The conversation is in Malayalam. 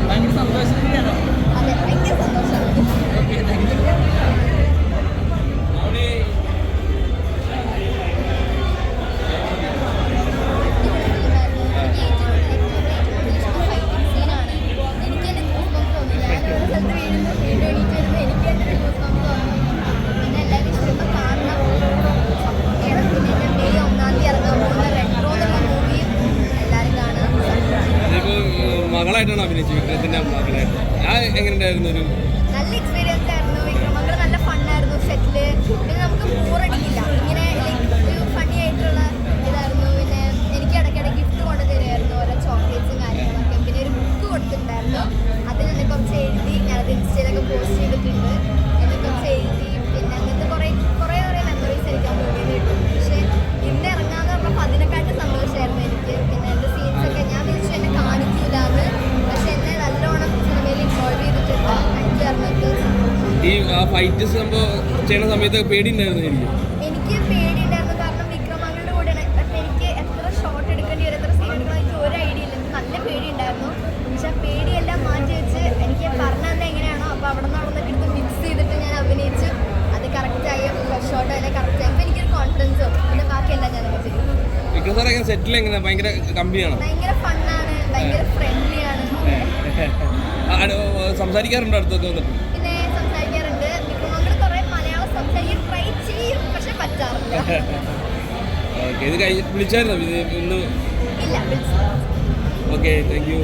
ഭയങ്കര സന്തോഷത്തിലാണോ? അതെ, ഭയങ്കര സന്തോഷമാണ്. Okay, thank you. മകളായിട്ടാണ് അഭിനയിച്ചത്, വിക്രത്തിന്റെ മകളായിട്ട്. എങ്ങനെയുണ്ടായിരുന്നു? ഒരു നല്ല എക്സ്പീരിയൻസ് ആയിരുന്നു. വിക്രമങ്ങൾ നല്ല ഫണ്ണായിരുന്നു സെറ്റില്. പിന്നെ നമുക്ക് ബോറടിക്കില്ല. ഇങ്ങനെ ഒരു ഫണ്ണി ആയിട്ടുള്ള ഇതായിരുന്നു. പിന്നെ എനിക്ക് ഇടയ്ക്കിടെ ഗിഫ്റ്റ് കൊണ്ട് തരുമായിരുന്നു, ഓരോ ചോക്ലേറ്റ്സും കാര്യങ്ങളൊക്കെ. പിന്നെ ഒരു ബുക്ക് കൊടുത്തിട്ടുണ്ടായിരുന്നു. അതിൽ എന്നെ കുറച്ച് എഴുതി, ഞാനത് ഇൻസ്റ്റയിലൊക്കെ പോസ്റ്റ് ചെയ്തിട്ടുണ്ട്. എന്നെ കുറച്ച് എഴുതി. പിന്നെ അങ്ങനത്തെ കുറേ മെമ്മറീസ് എനിക്ക് ആ മൂവിയിൽ കിട്ടും. പക്ഷേ ഇന്ന് ഇറങ്ങാന്ന് പറഞ്ഞപ്പോൾ അതിനെക്കാട്ടും സന്തോഷമായിരുന്നു എനിക്ക്. പിന്നെ എൻ്റെ സീൻസൊക്കെ ഞാൻ വിളിച്ചു എന്നെ കാണിക്കൂലെന്ന്, പക്ഷെ എന്നെ നല്ലോണം സിനിമയിൽ ഇൻവോൾവ് ചെയ്തിട്ടുണ്ട്. ഈ ഫൈറ്റ് സംഭവം ചെയ്യുന്ന സമയത്ത് പേടിയുണ്ടായിരുന്നു? എനിക്ക് പേടിയുണ്ടായിരുന്നു. കാരണം വിക്രമങ്ങളുടെ കൂടെയാണ്. പക്ഷെ എനിക്ക് എത്ര ഷോട്ട് എടുക്കേണ്ടി വരും, എത്ര സീൻ എടുക്കണം, എനിക്ക് ഒരു ഐഡിയ ഇല്ല. എനിക്ക് നല്ല പേടിയുണ്ടായിരുന്നു. പക്ഷെ ആ പേടിയെല്ലാം മാറ്റി വെച്ച് എനിക്ക് പറഞ്ഞു തന്നെ എങ്ങനെയാണോ അപ്പോൾ അവിടെ നിന്ന് എടുത്ത് മിക്സ് ചെയ്തിട്ട് ഞാൻ അഭിനയിച്ചു. അത് കറക്റ്റായി, ഷോട്ട് അതിനെ കറക്റ്റായി. അപ്പോൾ എനിക്കൊരു കോൺഫിഡൻസ് വന്നു. പിന്നെ ബാക്കിയെല്ലാം ഞാനൊക്കെ ചെയ്തു. വിക്രം സാർ എങ്ങനെ സെറ്റിൽ എങ്ങനെ? ഭയങ്കര കമ്പിയാണോ? ഭയങ്കര ഫണ്ണാണ്, ഭയങ്കര ഫ്രണ്ട്ലിയാണ്. സംസാരിക്കാറുണ്ടോ അടുത്തൊക്കെ വന്നിട്ട്? പിന്നെ സംസാരിക്കാറുണ്ട്. വിക്രമങ്ങൾ കുറേ മലയാളം സംസാരിക്കാൻ ട്രൈ ചെയ്യും, പക്ഷെ പറ്റാറില്ല. ഓക്കെ, ഇത് വിളിച്ചായിരുന്നോ ഇന്ന്? ഇല്ല, വിളിച്ചു. Okay, thank you.